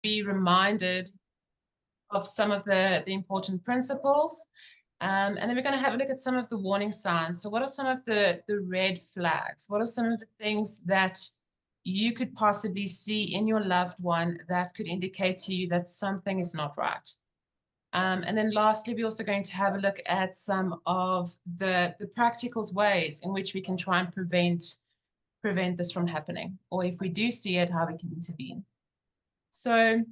be reminded of some of the important principles. And then we're going to have a look at some of the warning signs. So what are some of the red flags? What are some of the things that you could possibly see in your loved one that could indicate to you that something is not right? And then lastly, we're also going to have a look at some of the practical ways in which we can try and prevent this from happening, or if we do see it, how we can intervene. So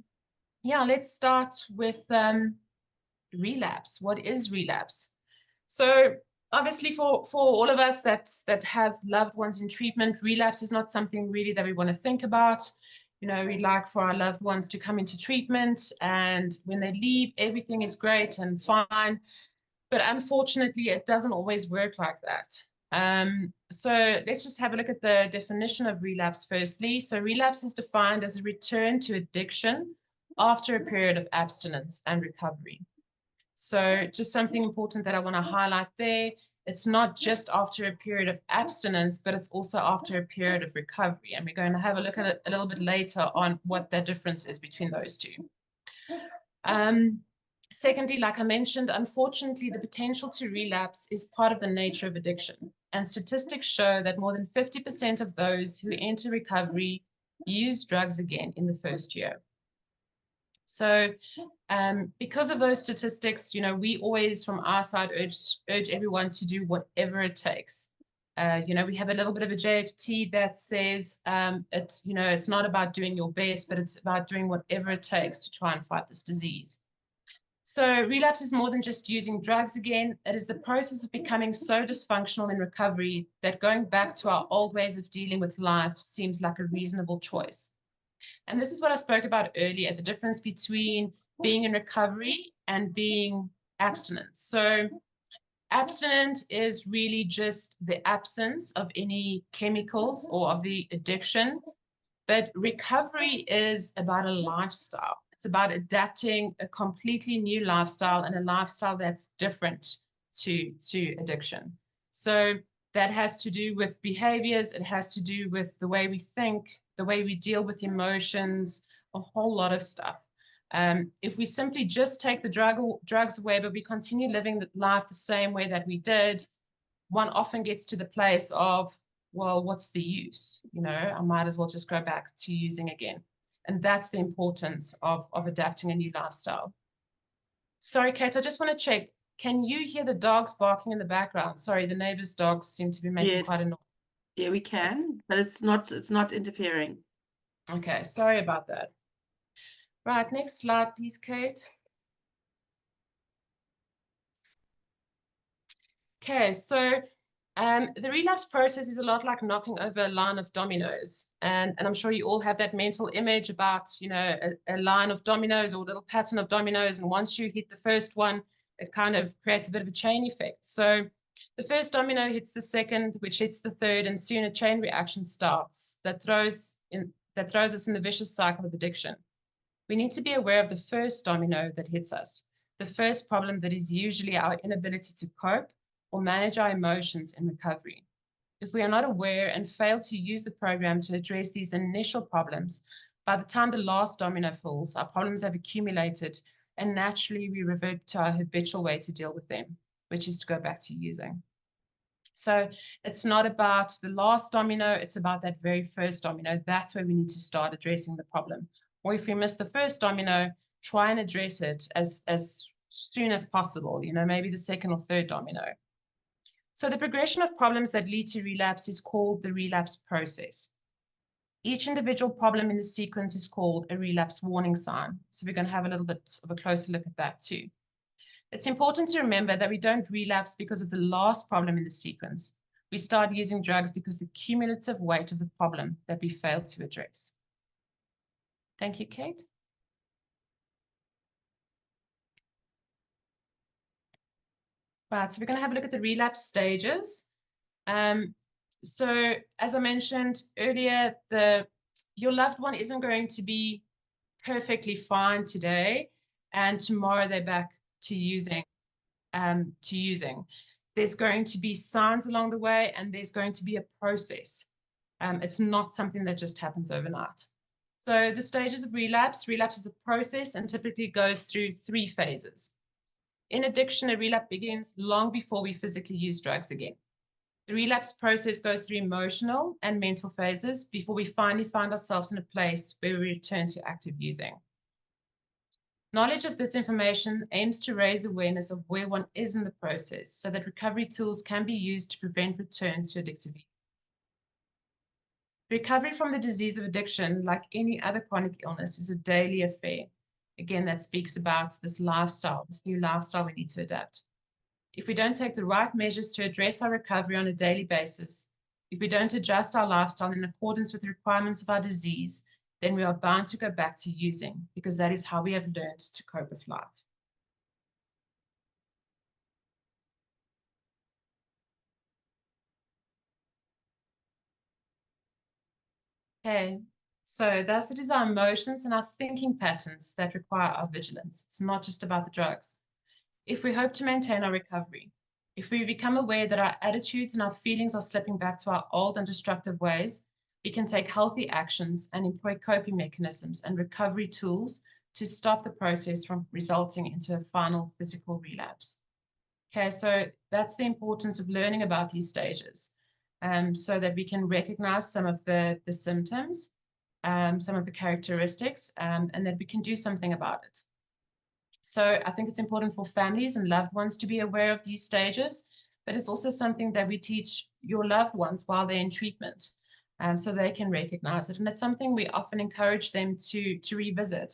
yeah, let's start with relapse. What is relapse? So obviously for all of us that have loved ones in treatment, relapse is not something really that we want to think about. You know, we'd like for our loved ones to come into treatment, and when they leave, everything is great and fine. But unfortunately, it doesn't always work like that. So let's just have a look at the definition of relapse firstly. So relapse is defined as a return to addiction after a period of abstinence and recovery. So just something important that I want to highlight there. It's not just after a period of abstinence, but it's also after a period of recovery. And we're going to have a look at it a little bit later on what the difference is between those two. Secondly, like I mentioned, unfortunately, the potential to relapse is part of the nature of addiction. And statistics show that more than 50% of those who enter recovery use drugs again in the first year. So because of those statistics, you know, we always from our side urge everyone to do whatever it takes. You know, we have a little bit of a JFT that says it's not about doing your best, but it's about doing whatever it takes to try and fight this disease. So relapse is more than just using drugs again. It is the process of becoming so dysfunctional in recovery that going back to our old ways of dealing with life seems like a reasonable choice. And this is what I spoke about earlier, the difference between being in recovery and being abstinent. So abstinent is really just the absence of any chemicals or of the addiction. But recovery is about a lifestyle. It's about adapting a completely new lifestyle, and a lifestyle that's different to addiction. So that has to do with behaviors. It has to do with the way we think, the way we deal with emotions, a whole lot of stuff. If we simply just take the drugs away, but we continue living life the same way that we did, one often gets to the place of, well, what's the use? You know, I might as well just go back to using again. And that's the importance of adapting a new lifestyle. Sorry, Kate, I just want to check. Can you hear the dogs barking in the background? Sorry, the neighbors' dogs seem to be making quite a noise. Yeah, we can, but it's not interfering. Okay, sorry about that. Right, next slide, please, Kate. Okay, so the relapse process is a lot like knocking over a line of dominoes. And I'm sure you all have that mental image about, you know, a line of dominoes or a little pattern of dominoes. And once you hit the first one, it kind of creates a bit of a chain effect. So the first domino hits the second, which hits the third, and soon a chain reaction starts that throws us in the vicious cycle of addiction. We need to be aware of the first domino that hits us, the first problem that is usually our inability to cope or manage our emotions in recovery. If we are not aware and fail to use the program to address these initial problems, by the time the last domino falls, our problems have accumulated, and naturally we revert to our habitual way to deal with them, which is to go back to using. So it's not about the last domino, it's about that very first domino. That's where we need to start addressing the problem. Or if we miss the first domino, try and address it as soon as possible, you know, maybe the second or third domino. So the progression of problems that lead to relapse is called the relapse process. Each individual problem in the sequence is called a relapse warning sign. So we're going to have a little bit of a closer look at that too. It's important to remember that we don't relapse because of the last problem in the sequence. We start using drugs because of the cumulative weight of the problem that we failed to address. Thank you, Kate. Right, so we're going to have a look at the relapse stages. So as I mentioned earlier, your loved one isn't going to be perfectly fine today, and tomorrow they're back to using. There's going to be signs along the way, and there's going to be a process. It's not something that just happens overnight. So the stages of relapse. Relapse is a process and typically goes through 3 phases. In addiction, a relapse begins long before we physically use drugs again. The relapse process goes through emotional and mental phases before we finally find ourselves in a place where we return to active using. Knowledge of this information aims to raise awareness of where one is in the process so that recovery tools can be used to prevent return to addictive use. Recovery from the disease of addiction, like any other chronic illness, is a daily affair. Again, that speaks about this lifestyle, this new lifestyle we need to adapt. If we don't take the right measures to address our recovery on a daily basis, if we don't adjust our lifestyle in accordance with the requirements of our disease, then we are bound to go back to using, because that is how we have learned to cope with life. Okay, so thus it is our emotions and our thinking patterns that require our vigilance. It's not just about the drugs. If we hope to maintain our recovery, if we become aware that our attitudes and our feelings are slipping back to our old and destructive ways, we can take healthy actions and employ coping mechanisms and recovery tools to stop the process from resulting into a final physical relapse. Okay, so that's the importance of learning about these stages, so that we can recognize some of the symptoms, some of the characteristics, and that we can do something about it. So I think it's important for families and loved ones to be aware of these stages, but it's also something that we teach your loved ones while they're in treatment, so they can recognize it. And it's something we often encourage them to revisit,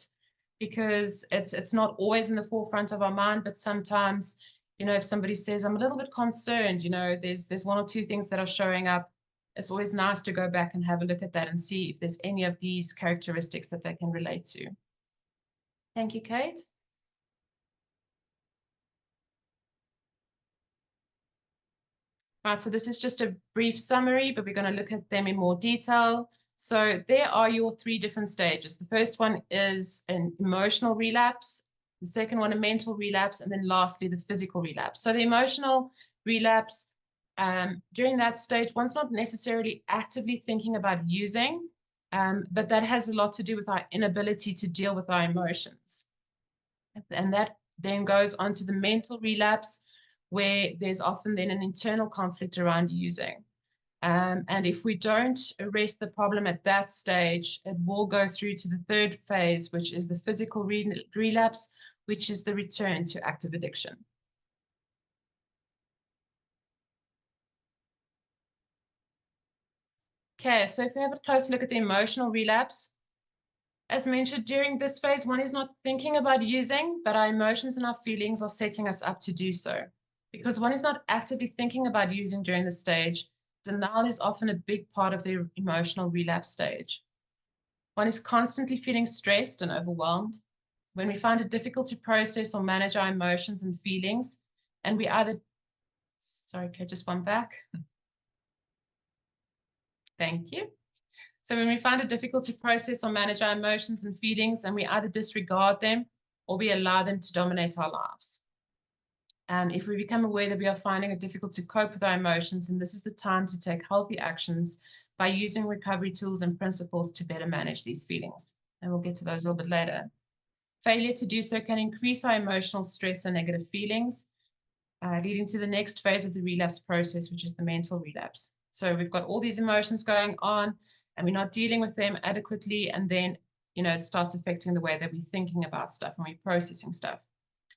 because it's not always in the forefront of our mind, but sometimes, you know, if somebody says, I'm a little bit concerned, you know, there's 1 or 2 things that are showing up, it's always nice to go back and have a look at that and see if there's any of these characteristics that they can relate to. Thank you, Kate. Right, so this is just a brief summary, but we're going to look at them in more detail. So there are your 3 different stages. The first one is an emotional relapse, the second one a mental relapse, and then lastly the physical relapse. So the emotional relapse, during that stage, one's not necessarily actively thinking about using, but that has a lot to do with our inability to deal with our emotions. And that then goes on to the mental relapse, where there's often then an internal conflict around using. And if we don't arrest the problem at that stage, it will go through to the 3rd phase, which is the physical relapse, which is the return to active addiction. Okay, so if we have a close look at the emotional relapse, as mentioned, during this phase, one is not thinking about using, but our emotions and our feelings are setting us up to do so. Because one is not actively thinking about using during this stage, denial is often a big part of the emotional relapse stage. One is constantly feeling stressed and overwhelmed. When we find it difficult to process or manage our emotions and feelings, and we either, sorry, okay, just one back. Thank you. So when we find it difficult to process or manage our emotions and feelings, and we either disregard them or we allow them to dominate our lives. If we become aware that we are finding it difficult to cope with our emotions, and this is the time to take healthy actions by using recovery tools and principles to better manage these feelings. And we'll get to those a little bit later. Failure to do so can increase our emotional stress and negative feelings, leading to the next phase of the relapse process, which is the mental relapse. So we've got all these emotions going on, and we're not dealing with them adequately, and then, you know, it starts affecting the way that we're thinking about stuff and we're processing stuff.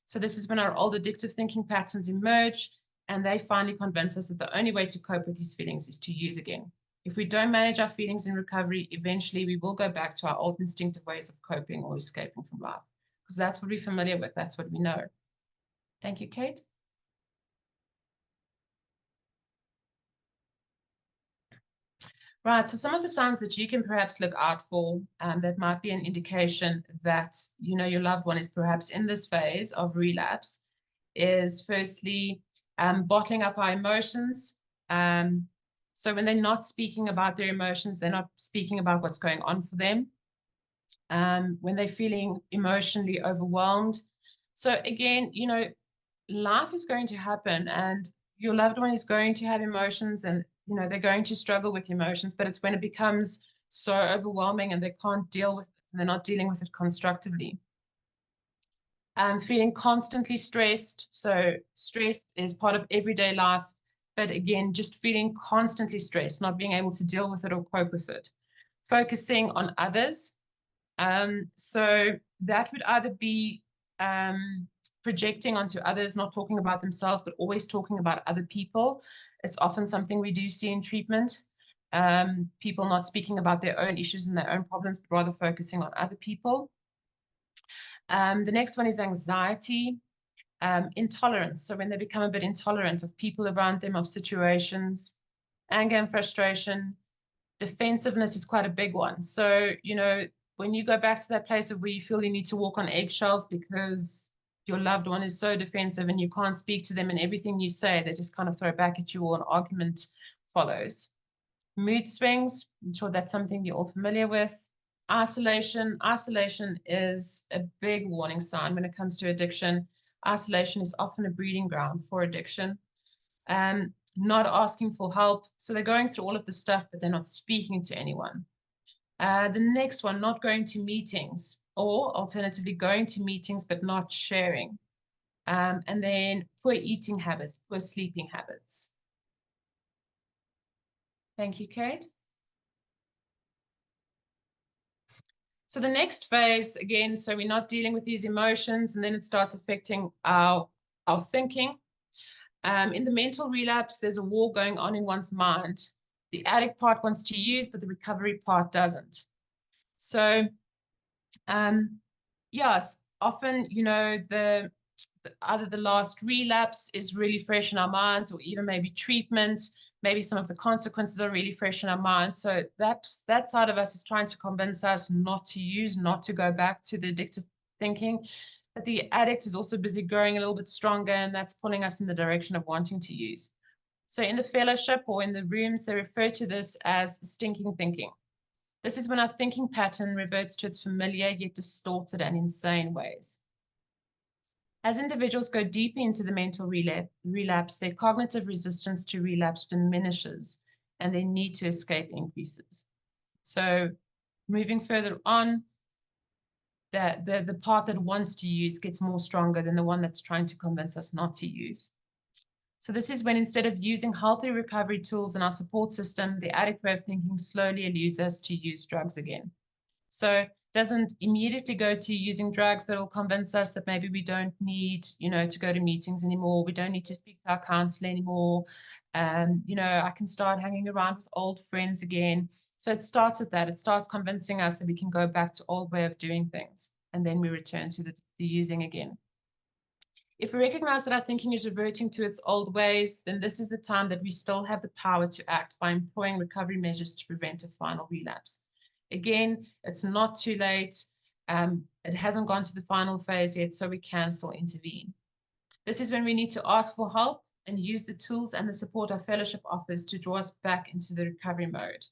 So this is when our old addictive thinking patterns emerge, and they finally convince us that the only way to cope with these feelings is to use again. If we don't manage our feelings in recovery, eventually we will go back to our old instinctive ways of coping or escaping from life, because that's what we're familiar with, that's what we know. Thank you, Kate. Right, so some of the signs that you can perhaps look out for, that might be an indication that, you know, your loved one is perhaps in this phase of relapse, is firstly, bottling up our emotions. So when they're not speaking about their emotions, they're not speaking about what's going on for them. When they're feeling emotionally overwhelmed. So again, you know, life is going to happen, and your loved one is going to have emotions, and, you know, they're going to struggle with emotions, but it's when it becomes so overwhelming and they can't deal with it and they're not dealing with it constructively. Feeling constantly stressed. So stress is part of everyday life, but again, just feeling constantly stressed, not being able to deal with it or cope with it. Focusing on others. So that would either be projecting onto others, not talking about themselves, but always talking about other people. It's often something we do see in treatment. People not speaking about their own issues and their own problems, but rather focusing on other people. The next one is anxiety, intolerance. So when they become a bit intolerant of people around them, of situations, anger and frustration. Defensiveness is quite a big one. So, you know, when you go back to that place of where you feel you need to walk on eggshells because your loved one is so defensive and you can't speak to them, and everything you say, they just kind of throw back at you or an argument follows. Mood swings, I'm sure that's something you're all familiar with. Isolation. Isolation is a big warning sign when it comes to addiction. Isolation is often a breeding ground for addiction. Not asking for help. So they're going through all of the stuff, but they're not speaking to anyone. The next one, not going to meetings, or alternatively going to meetings, but not sharing. And then poor eating habits, poor sleeping habits. Thank you, Kate. So the next phase, again, so we're not dealing with these emotions, and then it starts affecting our thinking. In the mental relapse, there's a war going on in one's mind. The addict part wants to use, but the recovery part doesn't. So, yes, often, you know, either the last relapse is really fresh in our minds, or even maybe treatment, maybe some of the consequences are really fresh in our minds. So that side of us is trying to convince us not to use, not to go back to the addictive thinking. But the addict is also busy growing a little bit stronger, and that's pulling us in the direction of wanting to use. So in the fellowship or in the rooms, they refer to this as stinking thinking. This is when our thinking pattern reverts to its familiar yet distorted and insane ways. As individuals go deeper into the mental relapse, their cognitive resistance to relapse diminishes and their need to escape increases. So moving further on, the part that wants to use gets more stronger than the one that's trying to convince us not to use. So this is when, instead of using healthy recovery tools in our support system, the addict way of thinking slowly eludes us to use drugs again. So doesn't immediately go to using drugs, but will convince us that maybe we don't need, you know, to go to meetings anymore. We don't need to speak to our counselor anymore. You know, I can start hanging around with old friends again. So it starts with that. It starts convincing us that we can go back to old way of doing things. And then we return to the using again. If we recognize that our thinking is reverting to its old ways, then this is the time that we still have the power to act by employing recovery measures to prevent a final relapse. Again, it's not too late. It hasn't gone to the final phase yet, so we can still intervene. This is when we need to ask for help and use the tools and the support our fellowship offers to draw us back into the recovery mode.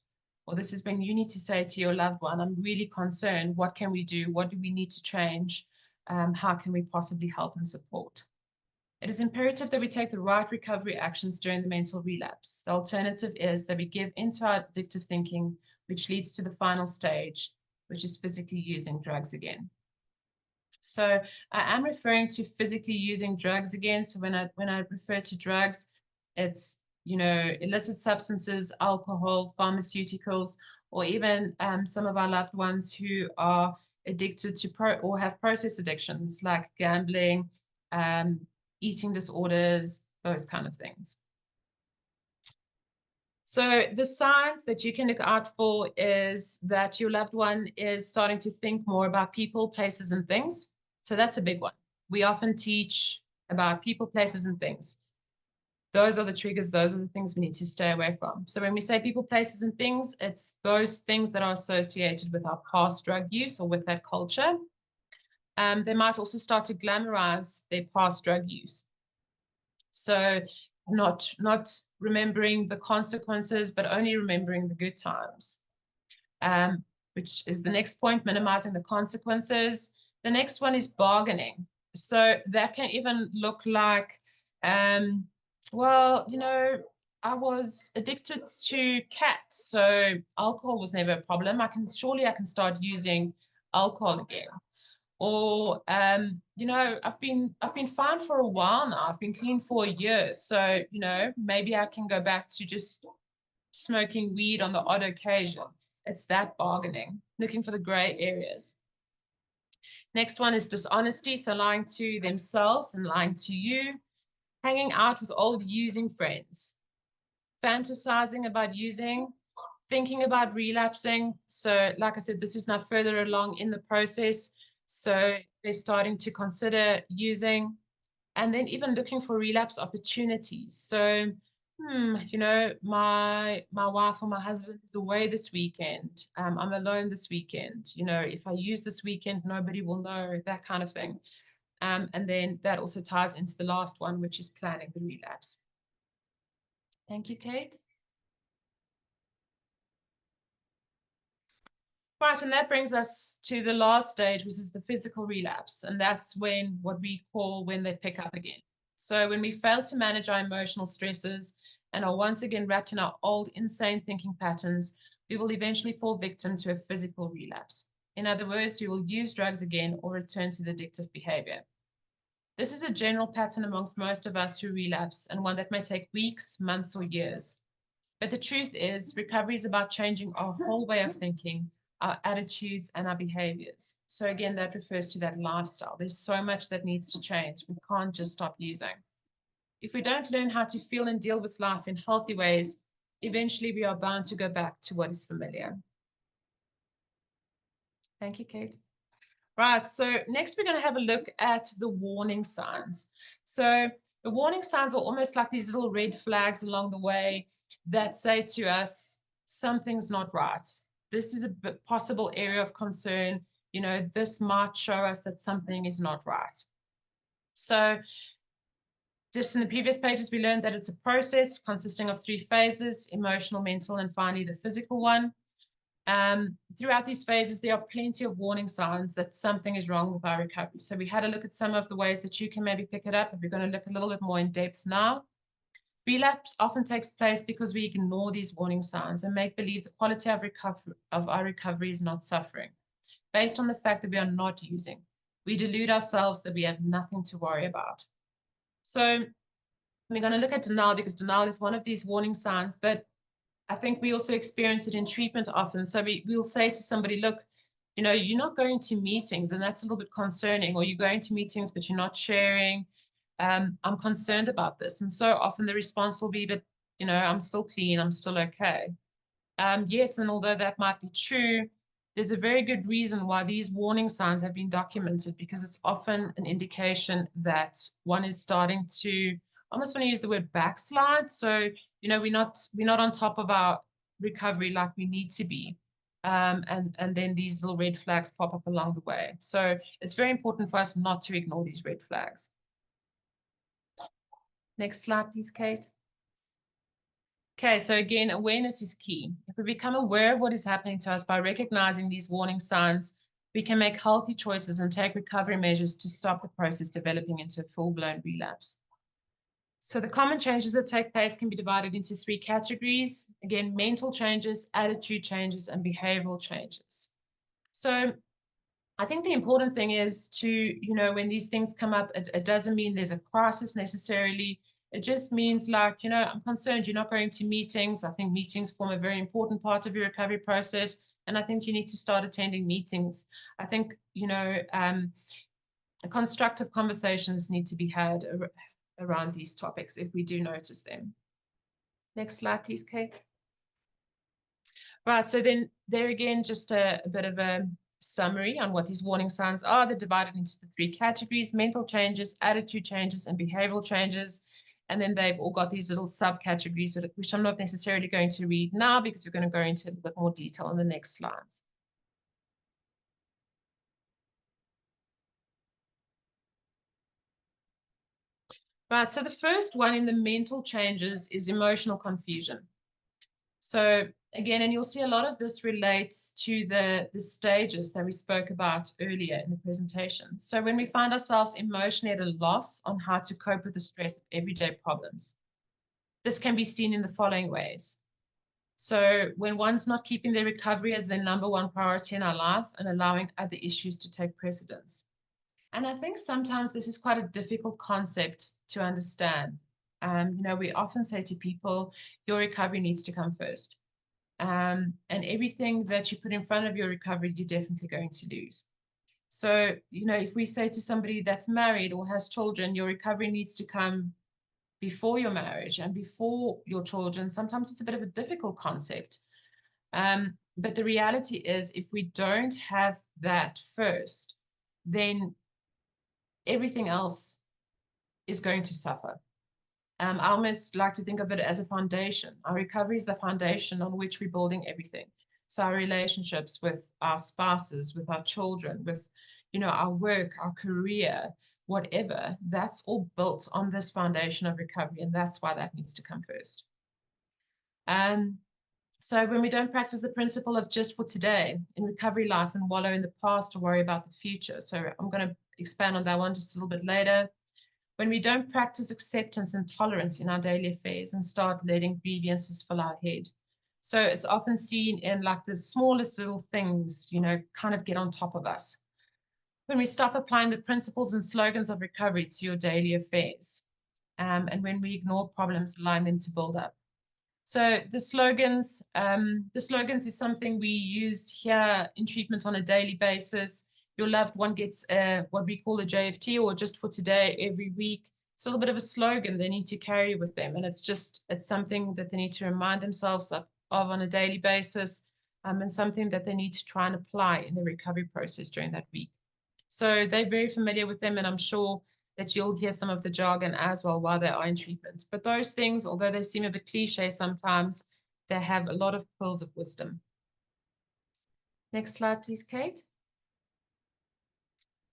Or this is when you need to say to your loved one, I'm really concerned. What can we do? What do we need to change? How can we possibly help and support? It is imperative that we take the right recovery actions during the mental relapse. The alternative is that we give into our addictive thinking, which leads to the final stage, which is physically using drugs again. So I am referring to physically using drugs again. So when I refer to drugs, it's, you know, illicit substances, alcohol, pharmaceuticals, or even some of our loved ones who are addicted to or have process addictions like gambling, eating disorders, those kind of things. So the signs that you can look out for is that your loved one is starting to think more about people, places, and things. So that's a big one. We often teach about people, places, and things. Those are the triggers. Those are the things we need to stay away from. So when we say people, places, and things, it's those things that are associated with our past drug use or with that culture. They might also start to glamorize their past drug use. So not remembering the consequences, but only remembering the good times, which is the next point, minimizing the consequences. The next one is bargaining. So that can even look like, well, you know, I was addicted to cats, so alcohol was never a problem. Surely I can start using alcohol again. Or I've been fine for a while now. I've been clean for a year. So, maybe I can go back to just smoking weed on the odd occasion. It's that bargaining, looking for the gray areas. Next one is dishonesty, so lying to themselves and lying to you, hanging out with old using friends, fantasizing about using, thinking about relapsing. So, like I said, this is now further along in the process. So they're starting to consider using, and then even looking for relapse opportunities. So, my wife or my husband is away this weekend. I'm alone this weekend. If I use this weekend, nobody will know, that kind of thing. And then that also ties into the last one, which is planning the relapse. Thank you, Kate. Right, and that brings us to the last stage, which is the physical relapse. And that's what we call when they pick up again. So when we fail to manage our emotional stresses and are once again wrapped in our old insane thinking patterns, we will eventually fall victim to a physical relapse. In other words, we will use drugs again or return to the addictive behavior. This is a general pattern amongst most of us who relapse, and one that may take weeks, months, or years. But the truth is, recovery is about changing our whole way of thinking, our attitudes, and our behaviors. So again, that refers to that lifestyle. There's so much that needs to change. We can't just stop using. If we don't learn how to feel and deal with life in healthy ways, eventually we are bound to go back to what is familiar. Thank you, Kate. Right, so next we're going to have a look at the warning signs. So the warning signs are almost like these little red flags along the way that say to us, something's not right. This is a possible area of concern. This might show us that something is not right. So just in the previous pages, we learned that it's a process consisting of 3 phases: emotional, mental, and finally the physical one. Throughout these phases, there are plenty of warning signs that something is wrong with our recovery. So we had a look at some of the ways that you can maybe pick it up, and we're going to look a little bit more in depth now. Relapse often takes place because we ignore these warning signs and make believe the quality of our recovery is not suffering, based on the fact that we are not using. We delude ourselves that we have nothing to worry about. So we're going to look at denial, because denial is one of these warning signs, but I think we also experience it in treatment often. So we'll say to somebody, look, you're not going to meetings, and that's a little bit concerning, or you're going to meetings, but you're not sharing. I'm concerned about this. And so often the response will be, but, I'm still clean, I'm still okay. Yes, and although that might be true, there's a very good reason why these warning signs have been documented, because it's often an indication that one is starting to, I almost want to use the word backslide. So, we're not on top of our recovery like we need to be. And then these little red flags pop up along the way. So it's very important for us not to ignore these red flags. Next slide, please, Kate. Okay, so again, awareness is key. If we become aware of what is happening to us by recognizing these warning signs, we can make healthy choices and take recovery measures to stop the process developing into a full-blown relapse. So the common changes that take place can be divided into 3 categories. Again, mental changes, attitude changes, and behavioral changes. So I think the important thing is to, when these things come up, it doesn't mean there's a crisis necessarily. It just means like, I'm concerned you're not going to meetings. I think meetings form a very important part of your recovery process. And I think you need to start attending meetings. I think, constructive conversations need to be had around these topics if we do notice them. Next slide, please, Kate. Right, so then there again, just a bit of a summary on what these warning signs are. They're divided into the 3 categories: mental changes, attitude changes, and behavioral changes. And then they've all got these little subcategories, which I'm not necessarily going to read now, because we're going to go into a little bit more detail in the next slides. Right, so the first one in the mental changes is emotional confusion. So again, and you'll see a lot of this relates to the stages that we spoke about earlier in the presentation. So when we find ourselves emotionally at a loss on how to cope with the stress of everyday problems, This can be seen in the following ways. So when one's not keeping their recovery as their number one priority in our life and allowing other issues to take precedence. And I think sometimes this is quite a difficult concept to understand. We often say to people, your recovery needs to come first. And everything that you put in front of your recovery, you're definitely going to lose. So, if we say to somebody that's married or has children, your recovery needs to come before your marriage and before your children, sometimes it's a bit of a difficult concept. But the reality is, if we don't have that first, then everything else is going to suffer. I almost like to think of it as a foundation. Our recovery is the foundation on which we're building everything. So our relationships with our spouses, with our children, with, our work, our career, whatever, that's all built on this foundation of recovery. And that's why that needs to come first. So when we don't practice the principle of just for today in recovery life and wallow in the past or worry about the future. So I'm going to expand on that one just a little bit later. When we don't practice acceptance and tolerance in our daily affairs and start letting grievances fill our head. So it's often seen in like the smallest little things, kind of get on top of us. When we stop applying the principles and slogans of recovery to your daily affairs, and when we ignore problems, allowing them to build up. So the slogans is something we use here in treatment on a daily basis. Your loved one gets what we call a JFT, or just for today, every week. It's a little bit of a slogan they need to carry with them. And it's something that they need to remind themselves of on a daily basis, and something that they need to try and apply in the recovery process during that week. So they're very familiar with them, and I'm sure that you'll hear some of the jargon as well while they are in treatment. But those things, although they seem a bit cliche sometimes, they have a lot of pearls of wisdom. Next slide, please, Kate.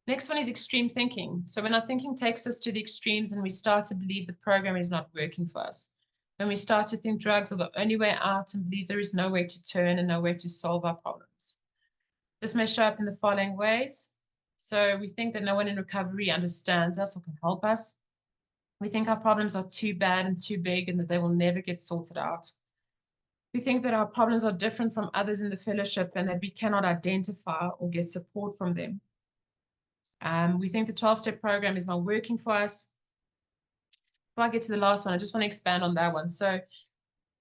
Next one is extreme thinking. So when our thinking takes us to the extremes and we start to believe the program is not working for us, when we start to think drugs are the only way out and believe there is no way to turn and no way to solve our problems. This may show up in the following ways. So we think that no one in recovery understands us or can help us. We think our problems are too bad and too big and that they will never get sorted out. We think that our problems are different from others in the fellowship and that we cannot identify or get support from them. We think the 12-step program is not working for us. Before I get to the last one, I just want to expand on that one. So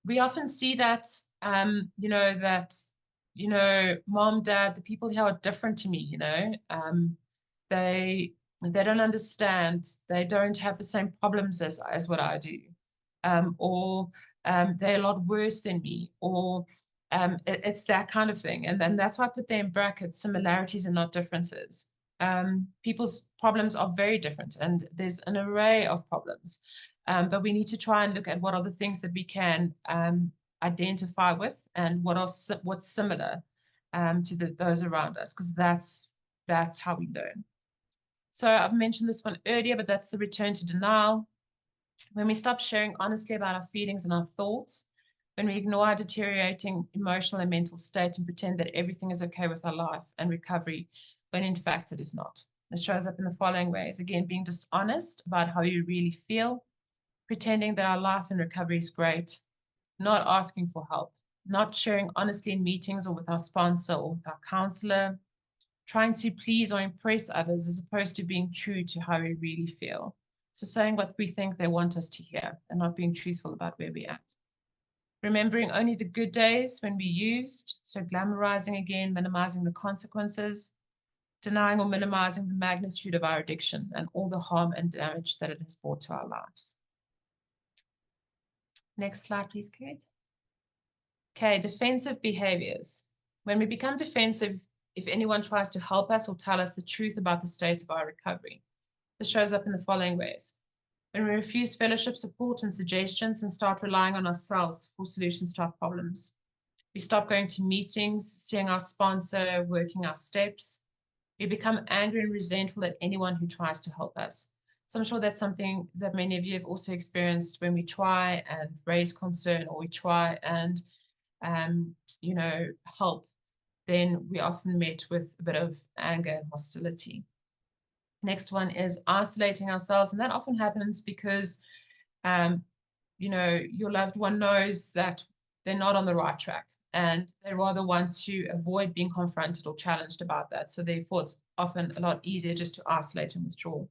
we often see that, mom, dad, the people here are different to me, they don't understand. They don't have the same problems as what I do. Or they're a lot worse than me, or it's that kind of thing. And then that's why I put there in brackets, similarities and not differences. People's problems are very different, and there's an array of problems. But we need to try and look at what are the things that we can identify with and what's similar to those around us, because that's how we learn. So I've mentioned this one earlier, but that's the return to denial. When we stop sharing honestly about our feelings and our thoughts, when we ignore our deteriorating emotional and mental state and pretend that everything is okay with our life and recovery, when in fact it is not. This shows up in the following ways. Again, being dishonest about how you really feel, pretending that our life and recovery is great, not asking for help, not sharing honestly in meetings or with our sponsor or with our counselor, trying to please or impress others as opposed to being true to how we really feel. So saying what we think they want us to hear and not being truthful about where we're at. Remembering only the good days when we used, so glamorizing again, minimizing the consequences, denying or minimizing the magnitude of our addiction and all the harm and damage that it has brought to our lives. Next slide, please, Kate. Okay, defensive behaviors. When we become defensive, if anyone tries to help us or tell us the truth about the state of our recovery, this shows up in the following ways. When we refuse fellowship support and suggestions and start relying on ourselves for solutions to our problems. We stop going to meetings, seeing our sponsor, working our steps. We become angry and resentful at anyone who tries to help us. So I'm sure that's something that many of you have also experienced when we try and raise concern or we try and, help, then we often met with a bit of anger and hostility. Next one is isolating ourselves. And that often happens because your loved one knows that they're not on the right track, and they rather want to avoid being confronted or challenged about that. So therefore, it's often a lot easier just to isolate and withdraw.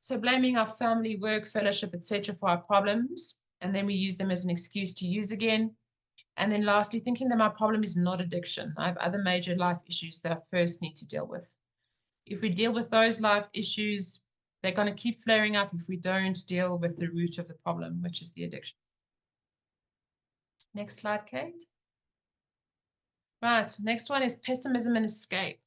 So blaming our family, work, fellowship, etc. for our problems, and then we use them as an excuse to use again. And then lastly, thinking that my problem is not addiction. I have other major life issues that I first need to deal with. If we deal with those life issues, they're going to keep flaring up if we don't deal with the root of the problem, which is the addiction. Next slide, Kate. Right, next one is pessimism and escape.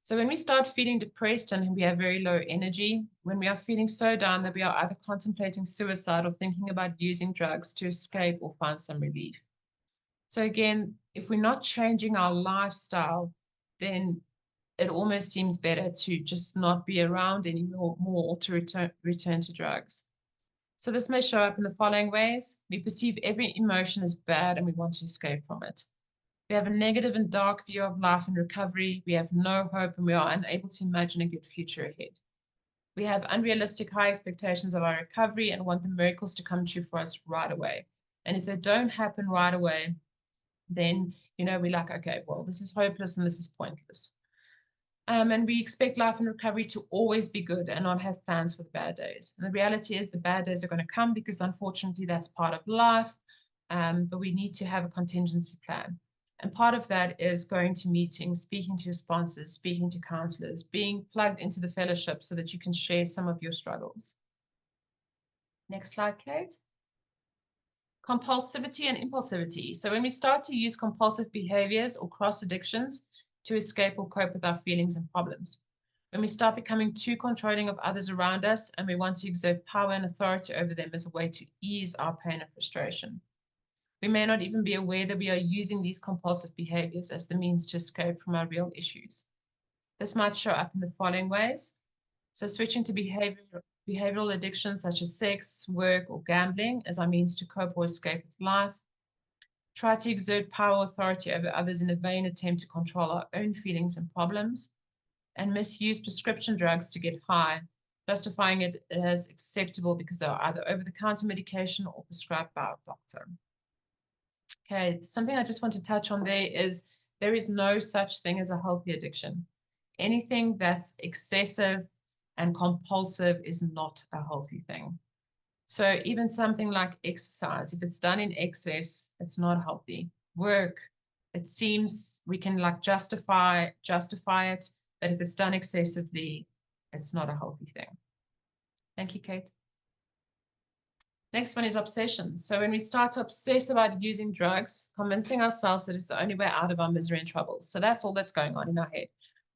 So when we start feeling depressed and we have very low energy, when we are feeling so down that we are either contemplating suicide or thinking about using drugs to escape or find some relief. So again, if we're not changing our lifestyle, then it almost seems better to just not be around anymore or to return to drugs. So this may show up in the following ways. We perceive every emotion as bad and we want to escape from it. We have a negative and dark view of life and recovery. We have no hope and we are unable to imagine a good future ahead. We have unrealistic high expectations of our recovery and want the miracles to come true for us right away. And if they don't happen right away, then, we're like, okay, well, this is hopeless and this is pointless. And we expect life and recovery to always be good and not have plans for the bad days. And the reality is the bad days are going to come because unfortunately that's part of life, but we need to have a contingency plan. And part of that is going to meetings, speaking to your sponsors, speaking to counselors, being plugged into the fellowship so that you can share some of your struggles. Next slide, Kate. Compulsivity and impulsivity. So when we start to use compulsive behaviors or cross addictions to escape or cope with our feelings and problems. When we start becoming too controlling of others around us and we want to exert power and authority over them as a way to ease our pain and frustration. We may not even be aware that we are using these compulsive behaviors as the means to escape from our real issues. This might show up in the following ways. So switching to behavioral addictions such as sex, work, or gambling as our means to cope or escape with life. Try to exert power or authority over others in a vain attempt to control our own feelings and problems. And misuse prescription drugs to get high, justifying it as acceptable because they are either over-the-counter medication or prescribed by a doctor. Okay, something I just want to touch on there is no such thing as a healthy addiction. Anything that's excessive and compulsive is not a healthy thing. So even something like exercise, if it's done in excess, it's not healthy. Work, it seems we can justify it, but if it's done excessively, it's not a healthy thing. Thank you, Kate. Next one is obsessions. So when we start to obsess about using drugs, convincing ourselves that it's the only way out of our misery and troubles. So that's all that's going on in our head.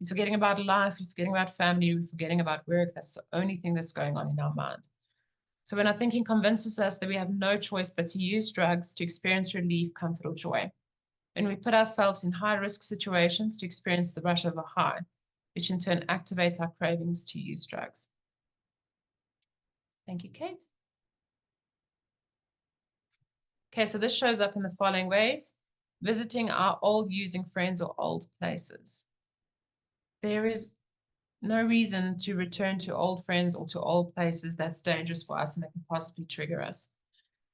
We're forgetting about life, we're forgetting about family, we're forgetting about work. That's the only thing that's going on in our mind. So when our thinking convinces us that we have no choice but to use drugs to experience relief, comfort, or joy. When we put ourselves in high-risk situations to experience the rush of a high, which in turn activates our cravings to use drugs. Thank you, Kate. Okay, so this shows up in the following ways. Visiting our old using friends or old places. There is no reason to return to old friends or to old places that's dangerous for us and that can possibly trigger us.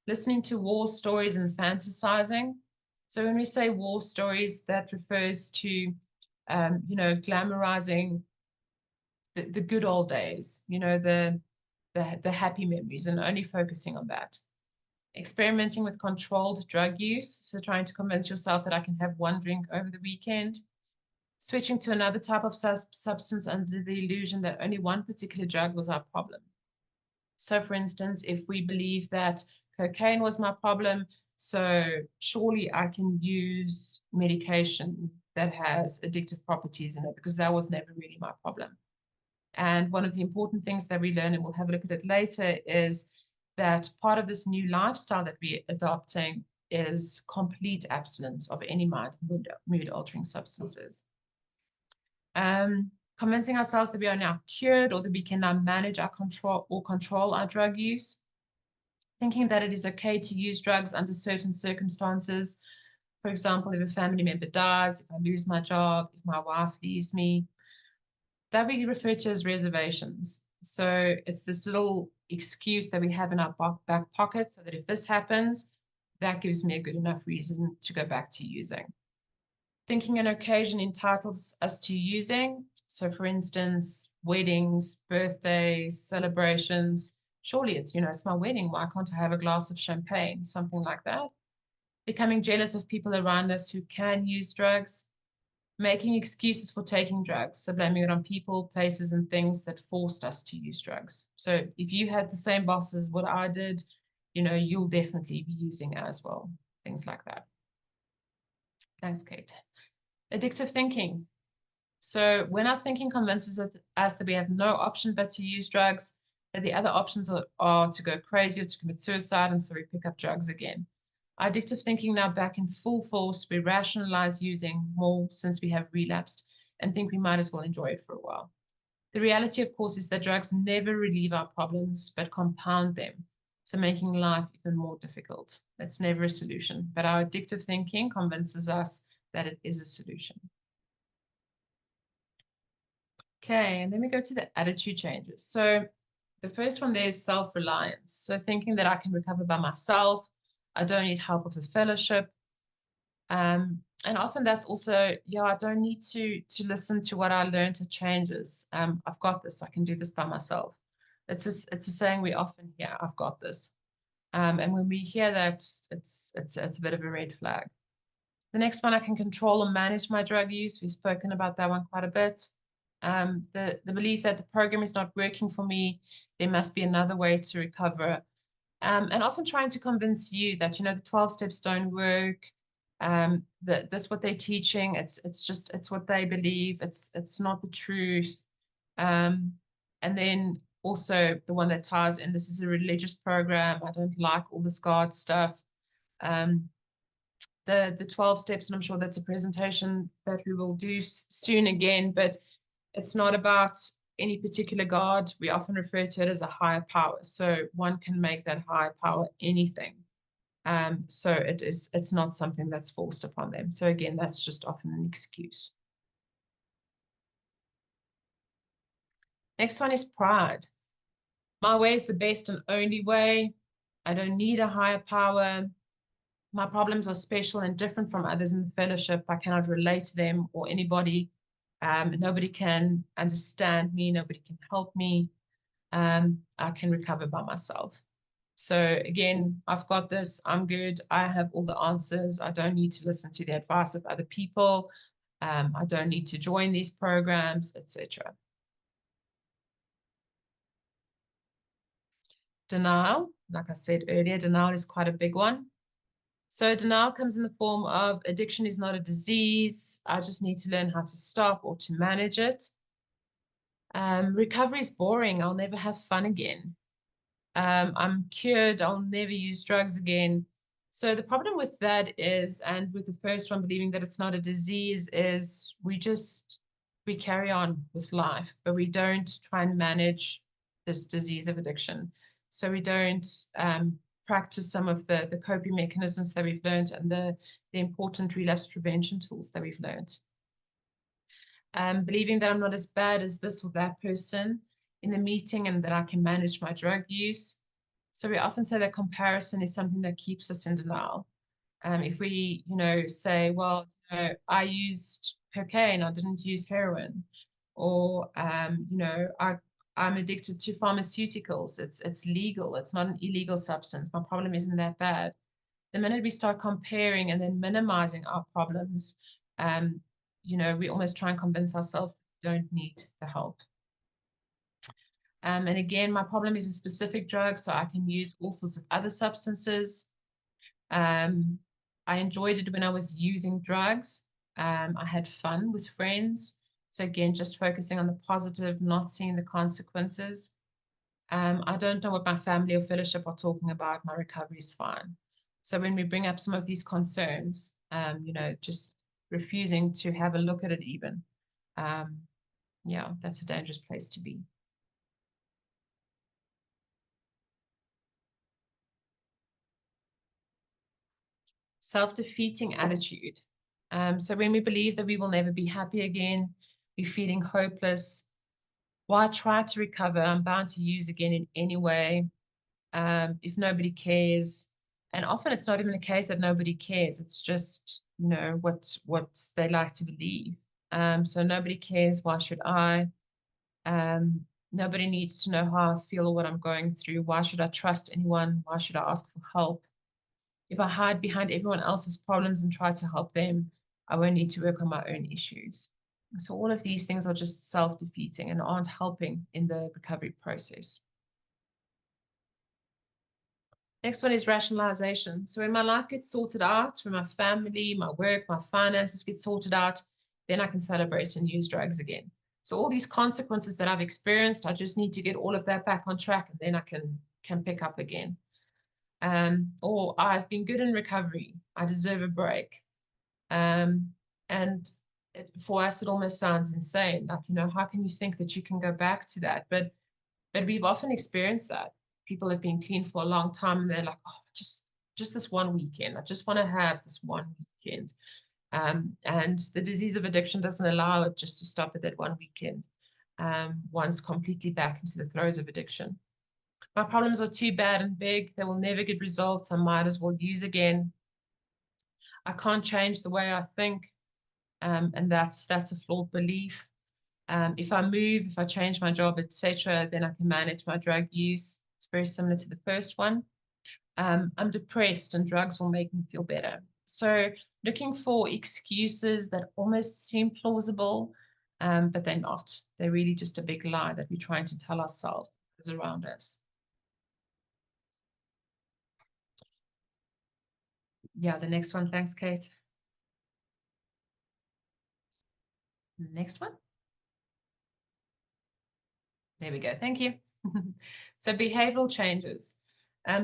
Listening to war stories and fantasizing. So when we say war stories, that refers to, glamorizing the good old days, the happy memories and only focusing on that. Experimenting with controlled drug use, so trying to convince yourself that I can have one drink over the weekend. Switching to another type of substance under the illusion that only one particular drug was our problem. So for instance, if we believe that cocaine was my problem, so surely I can use medication that has addictive properties in it because that was never really my problem. And one of the important things that we learn, and we'll have a look at it later, is that part of this new lifestyle that we're adopting is complete abstinence of any mind mood-altering substances. Convincing ourselves that we are now cured or that we can now manage our control our drug use. Thinking that it is okay to use drugs under certain circumstances. For example, if a family member dies, if I lose my job, if my wife leaves me. That we refer to as reservations. So it's this little excuse that we have in our back pocket so that if this happens, that gives me a good enough reason to go back to using. Thinking an occasion entitles us to using. So for instance, weddings, birthdays, celebrations. Surely it's, it's my wedding. Why can't I have a glass of champagne? Something like that. Becoming jealous of people around us who can use drugs. Making excuses for taking drugs. So blaming it on people, places, and things that forced us to use drugs. So if you had the same boss as what I did, you'll definitely be using as well. Things like that. Thanks, Kate. Addictive thinking. So when our thinking convinces us that we have no option but to use drugs, that the other options are to go crazy or to commit suicide, and so we pick up drugs again. Our addictive thinking now back in full force, we rationalize using more since we have relapsed and think we might as well enjoy it for a while. The reality, of course, is that drugs never relieve our problems, but compound them, so making life even more difficult. That's never a solution, but our addictive thinking convinces us that it is a solution. Okay, and then we go to the attitude changes. So the first one there is self-reliance. So thinking that I can recover by myself, I don't need help with the fellowship. And often that's also, I don't need to listen to what I learned at Changes. I've got this, I can do this by myself. It's a saying we often hear, I've got this. And when we hear that, it's a bit of a red flag. The next one, I can control or manage my drug use. We've spoken about that one quite a bit. The belief that the program is not working for me, there must be another way to recover. And often trying to convince you that, the 12 steps don't work, that that's what they're teaching. It's what they believe. It's not the truth. And then also the one that ties in, this is a religious program. I don't like all this God stuff. The 12 steps, and I'm sure that's a presentation that we will do soon again, but it's not about any particular God. We often refer to it as a higher power. So one can make that higher power anything. So it's not something that's forced upon them. So again, that's just often an excuse. Next one is pride. My way is the best and only way. I don't need a higher power. My problems are special and different from others in the fellowship. I cannot relate to them or anybody. Nobody can understand me. Nobody can help me. I can recover by myself. So again, I've got this. I'm good. I have all the answers. I don't need to listen to the advice of other people. I don't need to join these programs, etc. Denial, like I said earlier, denial is quite a big one. So denial comes in the form of addiction is not a disease. I just need to learn how to stop or to manage it. Recovery is boring. I'll never have fun again. I'm cured. I'll never use drugs again. So the problem with that is, and with the first one, believing that it's not a disease, is we carry on with life, but we don't try and manage this disease of addiction. So we don't practice some of the coping mechanisms that we've learned and the important relapse prevention tools that we've learned. Believing that I'm not as bad as this or that person in the meeting and that I can manage my drug use. So we often say that comparison is something that keeps us in denial. If we, say, well, I used cocaine, I didn't use heroin, or, I'm addicted to pharmaceuticals. It's legal. It's not an illegal substance. My problem isn't that bad. The minute we start comparing and then minimizing our problems, we almost try and convince ourselves that we don't need the help. And again, my problem is a specific drug, so I can use all sorts of other substances. I enjoyed it when I was using drugs. I had fun with friends. So again, just focusing on the positive, not seeing the consequences. I don't know what my family or fellowship are talking about. My recovery is fine. So when we bring up some of these concerns, just refusing to have a look at it even, that's a dangerous place to be. Self-defeating attitude. So when we believe that we will never be happy again, we're feeling hopeless, Why try to recover? I'm bound to use again in any way. If nobody cares, and often it's not even the case that nobody cares. It's just, you know, what they like to believe. So nobody cares. Why should I? Nobody needs to know how I feel or what I'm going through. Why should I trust anyone? Why should I ask for help? If I hide behind everyone else's problems and try to help them, I won't need to work on my own issues. So all of these things are just self-defeating and aren't helping in the recovery process. Next one is rationalization. So when my life gets sorted out, when my family, my work, my finances get sorted out, then I can celebrate and use drugs again. So all these consequences that I've experienced, I just need to get all of that back on track, and then I can pick up again. Or I've been good in recovery. I deserve a break. And for us, it almost sounds insane. Like, you know, how can you think that you can go back to that? But we've often experienced that. People have been clean for a long time, and they're like, oh, just this one weekend. I just want to have this one weekend. And the disease of addiction doesn't allow it just to stop at that one weekend. One's completely back into the throes of addiction. My problems are too bad and big. They will never get resolved. So I might as well use again. I can't change the way I think. And that's a flawed belief. If I move, if I change my job, etc., then I can manage my drug use. It's very similar to the first one. I'm depressed and drugs will make me feel better. So looking for excuses that almost seem plausible, but they're not. They're really just a big lie that we're trying to tell ourselves is around us. Yeah, the next one. Thanks, Kate. The next one. There we go. Thank you. So behavioral changes.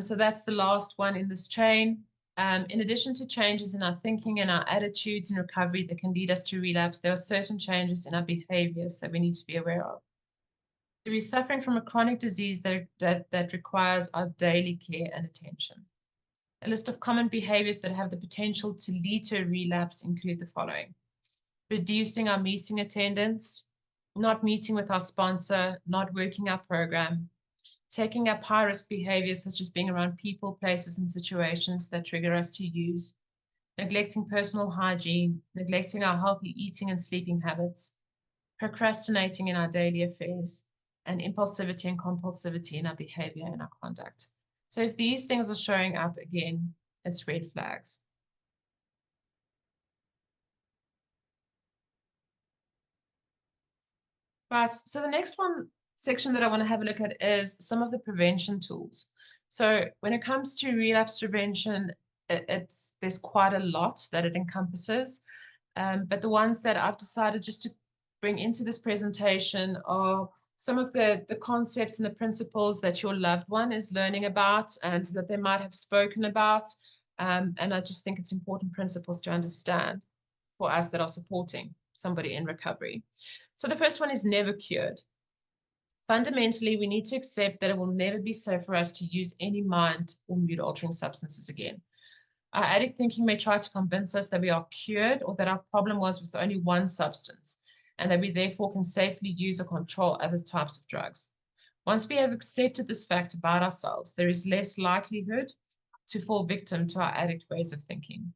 So that's the last one in this chain. In addition to changes in our thinking and our attitudes in recovery that can lead us to relapse, there are certain changes in our behaviors that we need to be aware of. So we're suffering from a chronic disease that requires our daily care and attention. A list of common behaviors that have the potential to lead to a relapse include the following: reducing our meeting attendance, not meeting with our sponsor, not working our program, taking up high-risk behaviors such as being around people, places, and situations that trigger us to use, neglecting personal hygiene, neglecting our healthy eating and sleeping habits, procrastinating in our daily affairs, and impulsivity and compulsivity in our behavior and our conduct. So if these things are showing up again, it's red flags. Right, so the next section that I want to have a look at is some of the prevention tools. So when it comes to relapse prevention, there's quite a lot that it encompasses. But the ones that I've decided just to bring into this presentation are some of the concepts and the principles that your loved one is learning about and that they might have spoken about. And I just think it's important principles to understand for us that are supporting somebody in recovery. So the first one is never cured. Fundamentally, we need to accept that it will never be safe for us to use any mind or mood-altering substances again. Our addict thinking may try to convince us that we are cured or that our problem was with only one substance and that we therefore can safely use or control other types of drugs. Once we have accepted this fact about ourselves, there is less likelihood to fall victim to our addict ways of thinking.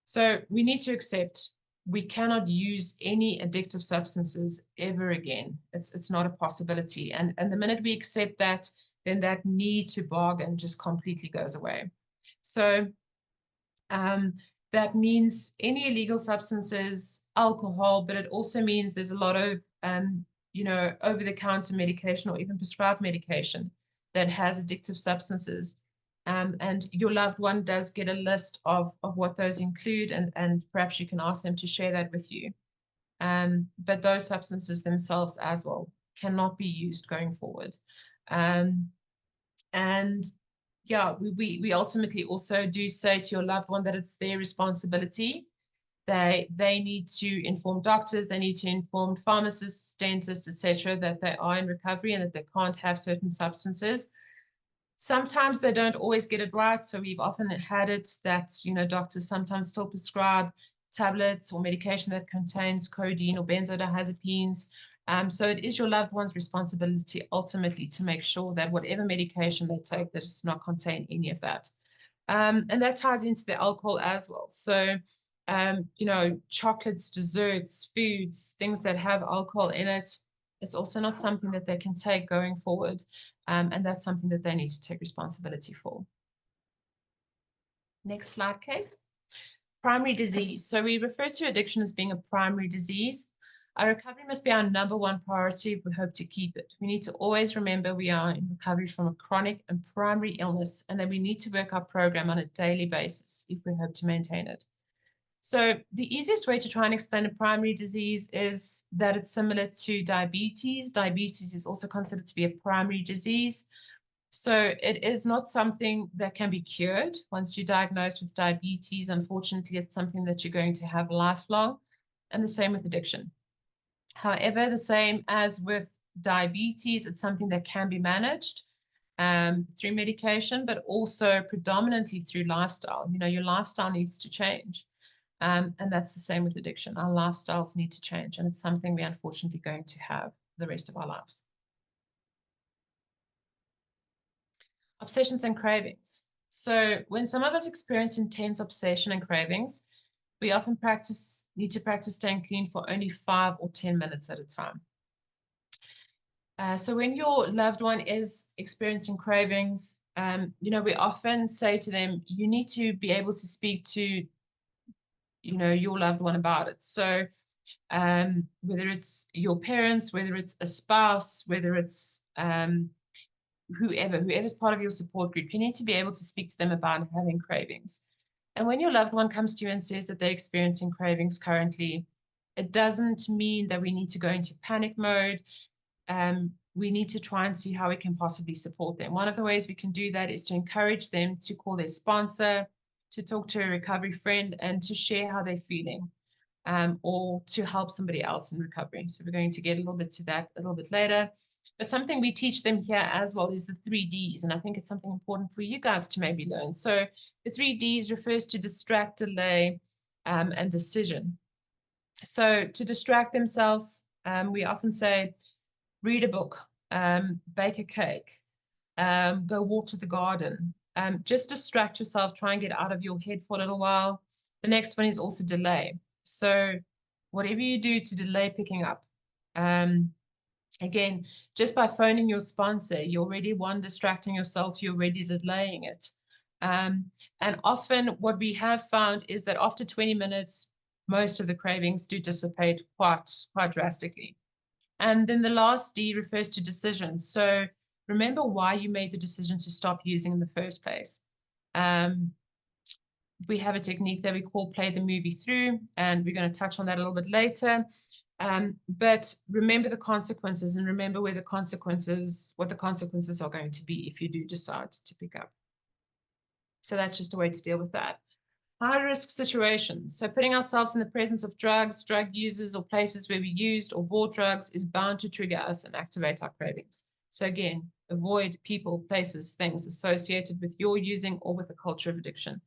So we need to accept we cannot use any addictive substances ever again. It's not a possibility. And the minute we accept that, then that need to bargain just completely goes away. So that means any illegal substances, alcohol, but it also means there's a lot of, over-the-counter medication or even prescribed medication that has addictive substances. And your loved one does get a list of what those include, and perhaps you can ask them to share that with you. But those substances themselves as well cannot be used going forward. And yeah, we ultimately also do say to your loved one that it's their responsibility. They need to inform doctors, they need to inform pharmacists, dentists, etc., that they are in recovery and that they can't have certain substances. Sometimes they don't always get it right. So we've often had it that, doctors sometimes still prescribe tablets or medication that contains codeine or benzodiazepines. So it is your loved one's responsibility ultimately to make sure that whatever medication they take does not contain any of that. And that ties into the alcohol as well. So, you know, chocolates, desserts, foods, things that have alcohol in it, it's also not something that they can take going forward. And that's something that they need to take responsibility for. Next slide, Kate. Primary disease. So we refer to addiction as being a primary disease. Our recovery must be our #1 priority if we hope to keep it. We need to always remember we are in recovery from a chronic and primary illness, and that we need to work our program on a daily basis if we hope to maintain it. So the easiest way to try and explain a primary disease is that it's similar to diabetes. Diabetes is also considered to be a primary disease. So it is not something that can be cured. Once you're diagnosed with diabetes, unfortunately, it's something that you're going to have lifelong, and the same with addiction. However, the same as with diabetes, it's something that can be managed through medication, but also predominantly through lifestyle. You know, your lifestyle needs to change. And that's the same with addiction. Our lifestyles need to change, and it's something we're unfortunately going to have the rest of our lives. Obsessions and cravings. So when some of us experience intense obsession and cravings, we often need to practice staying clean for only 5 or 10 minutes at a time. So when your loved one is experiencing cravings, you know, we often say to them, you need to be able to speak to, you know, your loved one about it. So whether it's your parents, whether it's a spouse, whether it's whoever's part of your support group, you need to be able to speak to them about having cravings. And when your loved one comes to you and says that they're experiencing cravings currently, it doesn't mean that we need to go into panic mode. We need to try and see how we can possibly support them. One of the ways we can do that is to encourage them to call their sponsor, to talk to a recovery friend, and to share how they're feeling, or to help somebody else in recovery. So we're going to get a little bit to that a little bit later. But something we teach them here as well is the 3 Ds. And I think it's something important for you guys to maybe learn. So the 3 Ds refers to distract, delay, and decision. So to distract themselves, we often say, read a book, bake a cake, go water the garden. Just distract yourself, try and get out of your head for a little while. The next one is also delay. So whatever you do to delay picking up, again, just by phoning your sponsor, you're already distracting yourself, you're already delaying it. And often what we have found is that after 20 minutes, most of the cravings do dissipate quite drastically. And then the last D refers to decision. So remember why you made the decision to stop using in the first place. We have a technique that we call play the movie through, and we're going to touch on that a little bit later. But remember the consequences, and remember what the consequences are going to be if you do decide to pick up. So that's just a way to deal with that. High-risk situations. So putting ourselves in the presence of drugs, drug users, or places where we used or bought drugs is bound to trigger us and activate our cravings. So again, avoid people, places, things associated with your using or with a culture of addiction.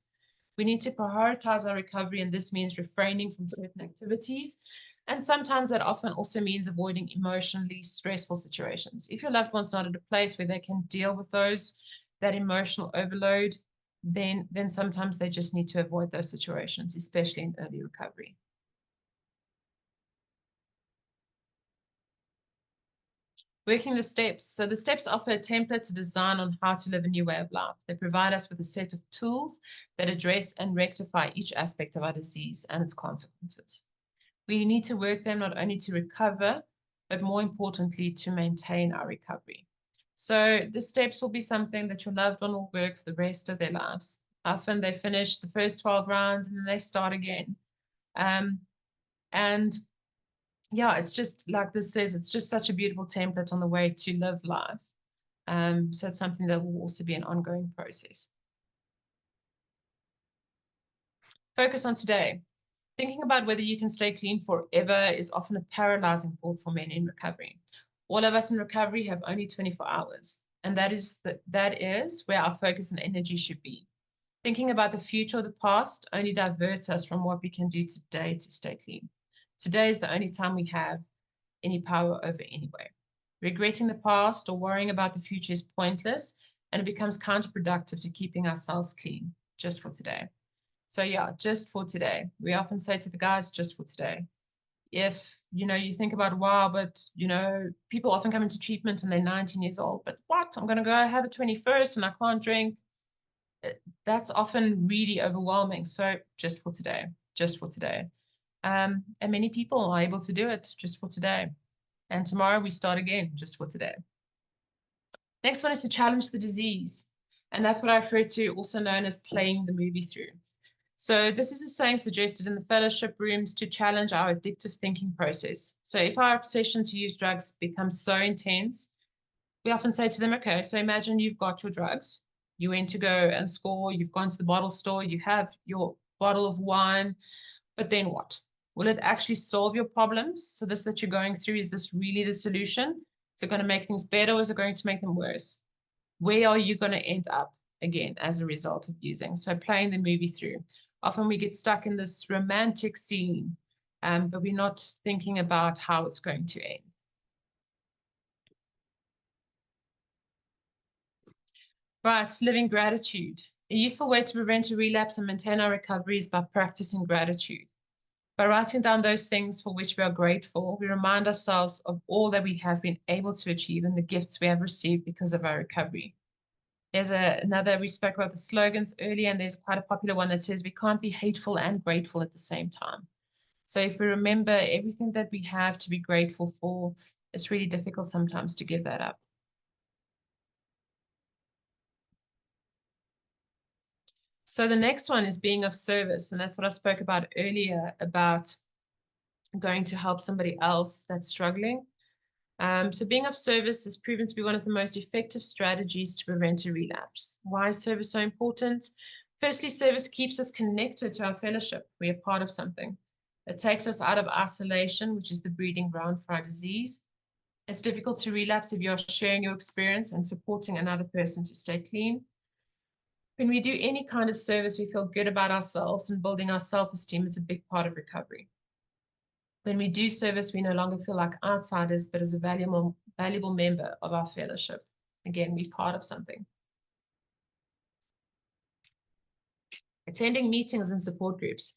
We need to prioritize our recovery, and this means refraining from certain activities. And sometimes that often also means avoiding emotionally stressful situations. If your loved one's not at a place where they can deal with that emotional overload, then sometimes they just need to avoid those situations, especially in early recovery. Working the steps. So the steps offer a template to design on how to live a new way of life. They provide us with a set of tools that address and rectify each aspect of our disease and its consequences. We need to work them not only to recover, but more importantly, to maintain our recovery. So the steps will be something that your loved one will work for the rest of their lives. Often they finish the first 12 rounds and then they start again. And yeah, it's just like this says, it's just such a beautiful template on the way to live life. So it's something that will also be an ongoing process. Focus on today. Thinking about whether you can stay clean forever is often a paralyzing thought for men in recovery. All of us in recovery have only 24 hours, and that is where our focus and energy should be. Thinking about the future or the past only diverts us from what we can do today to stay clean. Today is the only time we have. any power over anyway. Regretting the past or worrying about the future is pointless, and it becomes counterproductive to keeping ourselves clean just for today. So yeah, just for today. We often say to the guys, just for today. If, you think about, wow, but, people often come into treatment and they're 19 years old, but what? I'm going to go have a 21st and I can't drink. That's often really overwhelming. So just for today, just for today. And many people are able to do it just for today. And tomorrow we start again, just for today. Next one is to challenge the disease. And that's what I refer to, also known as playing the movie through. So this is a saying suggested in the fellowship rooms to challenge our addictive thinking process. So if our obsession to use drugs becomes so intense, we often say to them, okay, so imagine you've got your drugs. You went to go and score, you've gone to the bottle store, you have your bottle of wine, but then what? Will it actually solve your problems? So this that you're going through, is this really the solution? Is it going to make things better, or is it going to make them worse? Where are you going to end up again as a result of using? So playing the movie through. Often we get stuck in this romantic scene, but we're not thinking about how it's going to end. Right, living gratitude. A useful way to prevent a relapse and maintain our recovery is by practicing gratitude. By writing down those things for which we are grateful, we remind ourselves of all that we have been able to achieve and the gifts we have received because of our recovery. There's another, we spoke about the slogans earlier, and there's quite a popular one that says we can't be hateful and grateful at the same time. So if we remember everything that we have to be grateful for, it's really difficult sometimes to give that up. So the next one is being of service. And that's what I spoke about earlier, about going to help somebody else that's struggling. So being of service is proven to be one of the most effective strategies to prevent a relapse. Why is service so important? Firstly, service keeps us connected to our fellowship. We are part of something. It takes us out of isolation, which is the breeding ground for our disease. It's difficult to relapse if you're sharing your experience and supporting another person to stay clean. When we do any kind of service, we feel good about ourselves, and building our self-esteem is a big part of recovery. When we do service, we no longer feel like outsiders, but as a valuable member of our fellowship. Again, we're part of something. Attending meetings and support groups.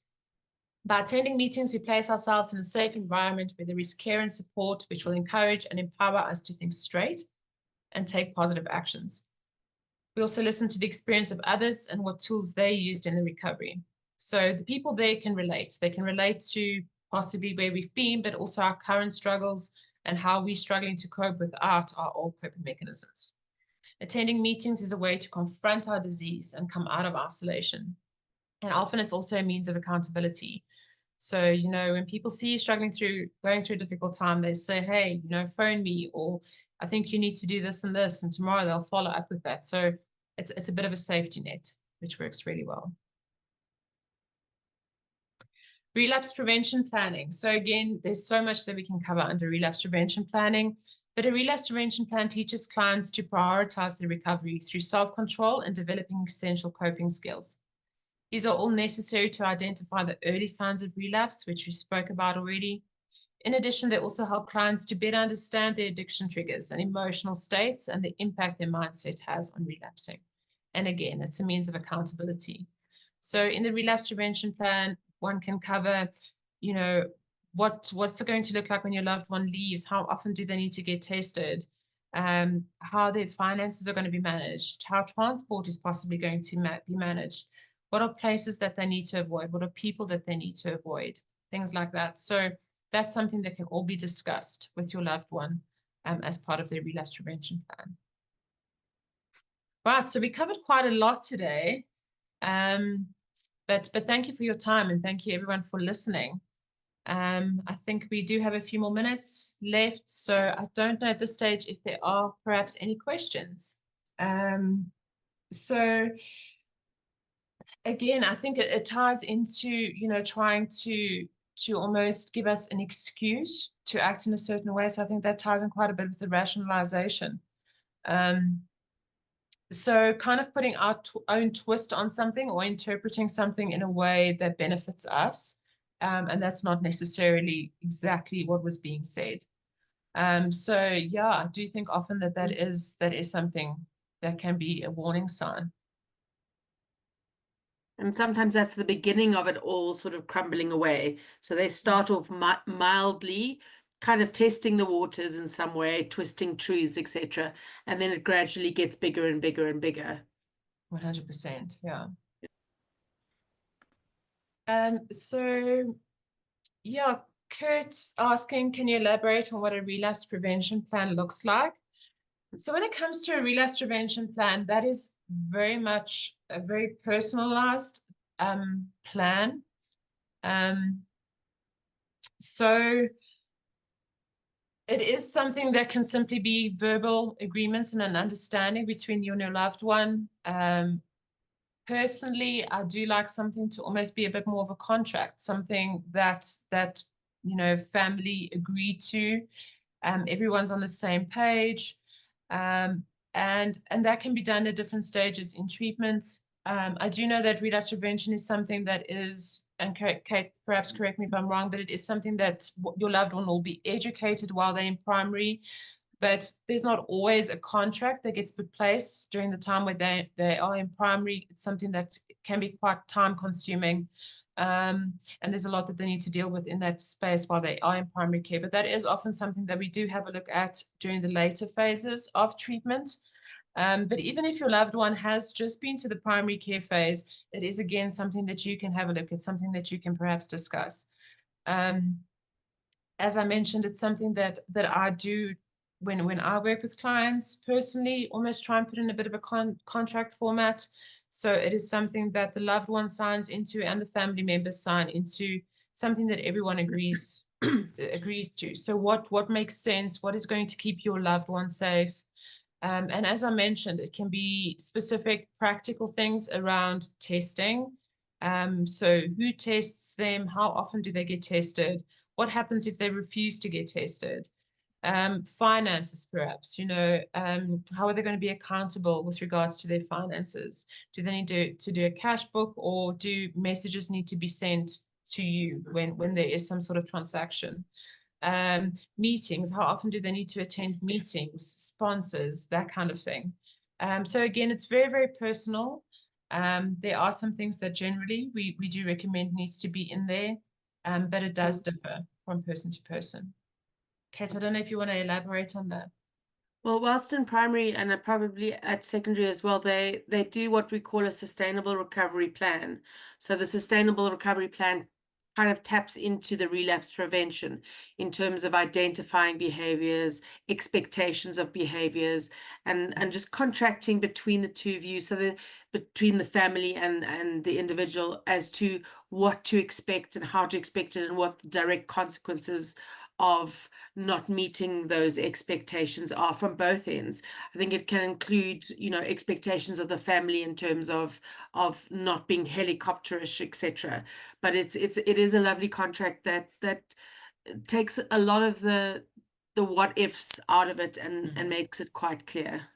By attending meetings, we place ourselves in a safe environment where there is care and support, which will encourage and empower us to think straight and take positive actions. We also listen to the experience of others and what tools they used in the recovery. So the people there can relate. They can relate to possibly where we've been, but also our current struggles and how we're struggling to cope without our old coping mechanisms. Attending meetings is a way to confront our disease and come out of isolation. And often it's also a means of accountability. So, when people see you going through a difficult time, they say, hey, phone me, or I think you need to do this, and tomorrow they'll follow up with that. So it's a bit of a safety net, which works really well. Relapse prevention planning. So again, there's so much that we can cover under relapse prevention planning, but a relapse prevention plan teaches clients to prioritize their recovery through self-control and developing essential coping skills. These are all necessary to identify the early signs of relapse, which we spoke about already. In addition, they also help clients to better understand their addiction triggers and emotional states and the impact their mindset has on relapsing. And again, it's a means of accountability. So in the relapse prevention plan, one can cover, what's it going to look like when your loved one leaves? How often do they need to get tested? How their finances are going to be managed? How transport is possibly going to be managed? What are places that they need to avoid? What are people that they need to avoid? Things like that. So that's something that can all be discussed with your loved one as part of their relapse prevention plan. Right, so we covered quite a lot today. But thank you for your time, and thank you everyone for listening. I think we do have a few more minutes left, so I don't know at this stage if there are perhaps any questions. So again, I think it ties into, trying to almost give us an excuse to act in a certain way. So I think that ties in quite a bit with the rationalization. So kind of putting our own twist on something, or interpreting something in a way that benefits us. And that's not necessarily exactly what was being said. So yeah, I do think often that is something that can be a warning sign. And sometimes that's the beginning of it all sort of crumbling away. So they start off mildly, kind of testing the waters in some way, twisting truths, etc. And then it gradually gets bigger and bigger and bigger. 100%, yeah. So yeah, Kurt's asking, can you elaborate on what a relapse prevention plan looks like? So when it comes to a relapse prevention plan, that is very much a very personalized plan. So it is something that can simply be verbal agreements and an understanding between you and your loved one. Personally, I do like something to almost be a bit more of a contract, something that family agreed to. Everyone's on the same page. And that can be done at different stages in treatment. I do know that relapse prevention is something that is, and Kate, perhaps correct me if I'm wrong, but it is something that your loved one will be educated while they're in primary, but there's not always a contract that gets put place during the time where they are in primary. It's something that can be quite time consuming. And there's a lot that they need to deal with in that space while they are in primary care. But that is often something that we do have a look at during the later phases of treatment. But even if your loved one has just been to the primary care phase, it is again something that you can have a look at, something that you can perhaps discuss. As I mentioned, it's something that I do when I work with clients personally, almost try and put in a bit of a contract format. So it is something that the loved one signs into and the family members sign into, something that everyone agrees to. So what makes sense? What is going to keep your loved one safe? And as I mentioned, it can be specific practical things around testing. So who tests them? How often do they get tested? What happens if they refuse to get tested? Finances, perhaps, how are they going to be accountable with regards to their finances? Do they need to do a cash book, or do messages need to be sent to you when there is some sort of transaction? Meetings, how often do they need to attend meetings, sponsors, that kind of thing. So again, it's very, very personal. There are some things that generally we do recommend needs to be in there, but it does differ from person to person. Kate, I don't know if you want to elaborate on that. Well, whilst in primary and probably at secondary as well, they do what we call a sustainable recovery plan. So the sustainable recovery plan kind of taps into the relapse prevention in terms of identifying behaviors, expectations of behaviors, and just contracting between the two of you, so between the family and the individual, as to what to expect and how to expect it and what the direct consequences of not meeting those expectations are from both ends. I think it can include, expectations of the family in terms of not being helicopterish, etc. But it is a lovely contract that takes a lot of the what ifs out of it and makes it quite clear.